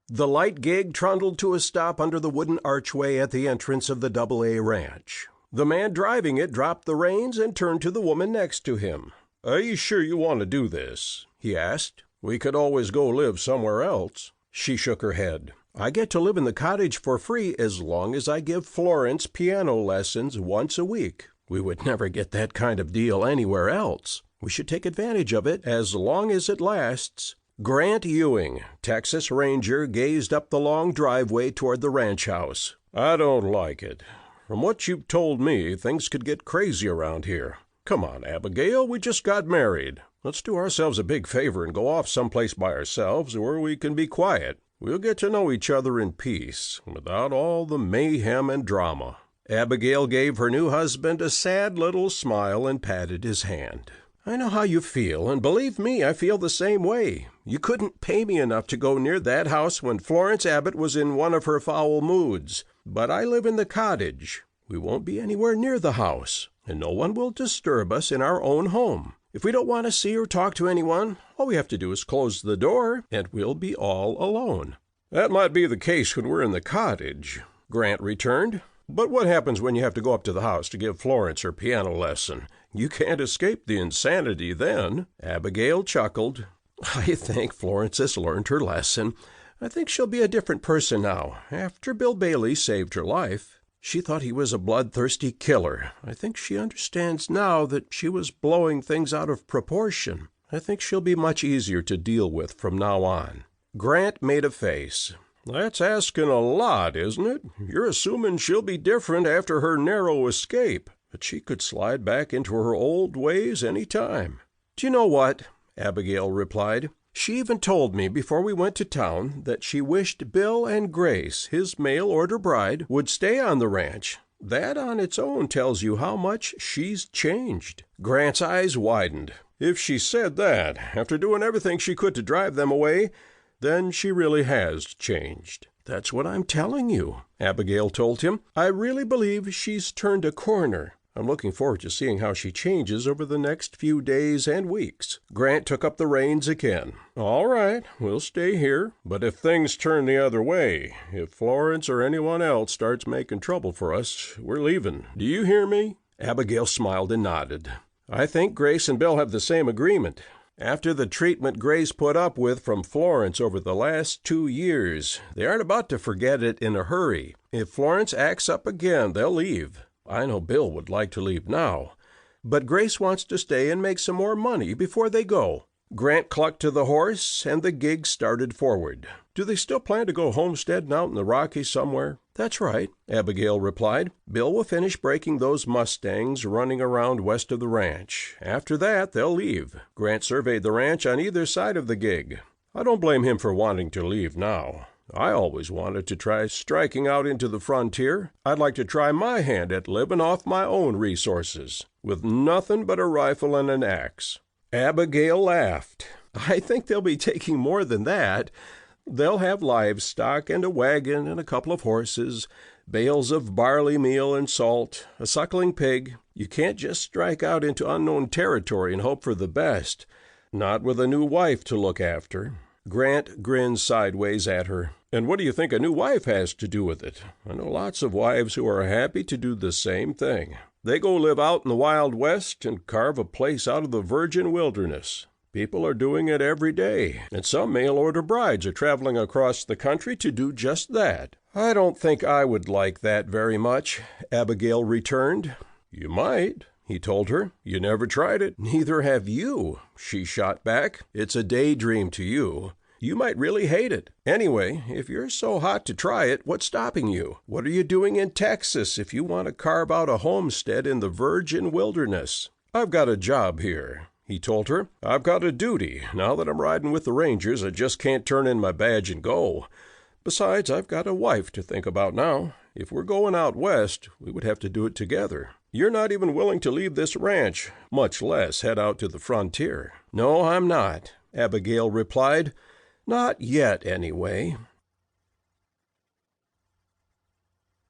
The light gig trundled to a stop under the wooden archway at the entrance of the Double-A Ranch. The man driving it dropped the reins and turned to the woman next to him. "Are you sure you want to do this?" he asked. "We could always go live somewhere else." She shook her head. "I get to live in the cottage for free as long as I give Florence piano lessons once a week. We would never get that kind of deal anywhere else. We should take advantage of it as long as it lasts." Grant Ewing, Texas Ranger, gazed up the long driveway toward the ranch house. "I don't like it. From what you've told me, things could get crazy around here. Come on, Abigail, we just got married. Let's do ourselves a big favor and go off someplace by ourselves where we can be quiet. We'll get to know each other in peace, without all the mayhem and drama." Abigail gave her new husband a sad little smile and patted his hand. "I know how you feel, and believe me, I feel the same way. You couldn't pay me enough to go near that house when Florence Abbot was in one of her foul moods. But I live in the cottage. We won't be anywhere near the house, and no one will disturb us in our own home. If we don't want to see or talk to anyone, all we have to do is close the door, and we'll be all alone." "That might be the case when we're in the cottage," Grant returned. "But what happens when you have to go up to the house to give Florence her piano lesson? You can't escape the insanity then." Abigail chuckled. "I think Florence has learned her lesson. I think she'll be a different person now, after Bill Bailey saved her life. She thought he was a bloodthirsty killer. I think she understands now that she was blowing things out of proportion. I think she'll be much easier to deal with from now on." Grant made a face. "That's asking a lot, isn't it? You're assuming she'll be different after her narrow escape, but she could slide back into her old ways any time." "Do you know what?" Abigail replied. "She even told me before we went to town that she wished Bill and Grace, his mail-order bride, would stay on the ranch. That on its own tells you how much she's changed." Grant's eyes widened. "If she said that, after doing everything she could to drive them away, then she really has changed." "That's what I'm telling you," Abigail told him. "I really believe she's turned a corner. I'm looking forward to seeing how she changes over the next few days and weeks." Grant took up the reins again. "All right, we'll stay here. But if things turn the other way, if Florence or anyone else starts making trouble for us, we're leaving. Do you hear me?" Abigail smiled and nodded. "I think Grace and Bill have the same agreement. After the treatment Grace put up with from Florence over the last 2 years, they aren't about to forget it in a hurry. If Florence acts up again, they'll leave. I know Bill would like to leave now, but Grace wants to stay and make some more money before they go." Grant clucked to the horse, and the gig started forward. "Do they still plan to go homesteading out in the Rockies somewhere?" "That's right," Abigail replied. "Bill will finish breaking those mustangs running around west of the ranch. After that, they'll leave." Grant surveyed the ranch on either side of the gig. "I don't blame him for wanting to leave now. I always wanted to try striking out into the frontier. I'd like to try my hand at living off my own resources, with nothing but a rifle and an axe." Abigail laughed. "I think they'll be taking more than that. They'll have livestock and a wagon and a couple of horses, bales of barley meal and salt, a suckling pig. You can't just strike out into unknown territory and hope for the best, not with a new wife to look after." Grant grinned sideways at her. "And what do you think a new wife has to do with it? I know lots of wives who are happy to do the same thing. They go live out in the Wild West and carve a place out of the virgin wilderness. People are doing it every day, and some mail-order brides are traveling across the country to do just that." "I don't think I would like that very much," Abigail returned. "You might," he told her. "You never tried it." "Neither have you," she shot back. "It's a daydream to you. You might really hate it. Anyway, if you're so hot to try it, what's stopping you? What are you doing in Texas if you want to carve out a homestead in the virgin wilderness?" "I've got a job here," he told her. "I've got a duty. Now that I'm riding with the Rangers, I just can't turn in my badge and go. Besides, I've got a wife to think about now. If we're going out west, we would have to do it together. You're not even willing to leave this ranch, much less head out to the frontier." "No, I'm not," Abigail replied. "Not yet, anyway.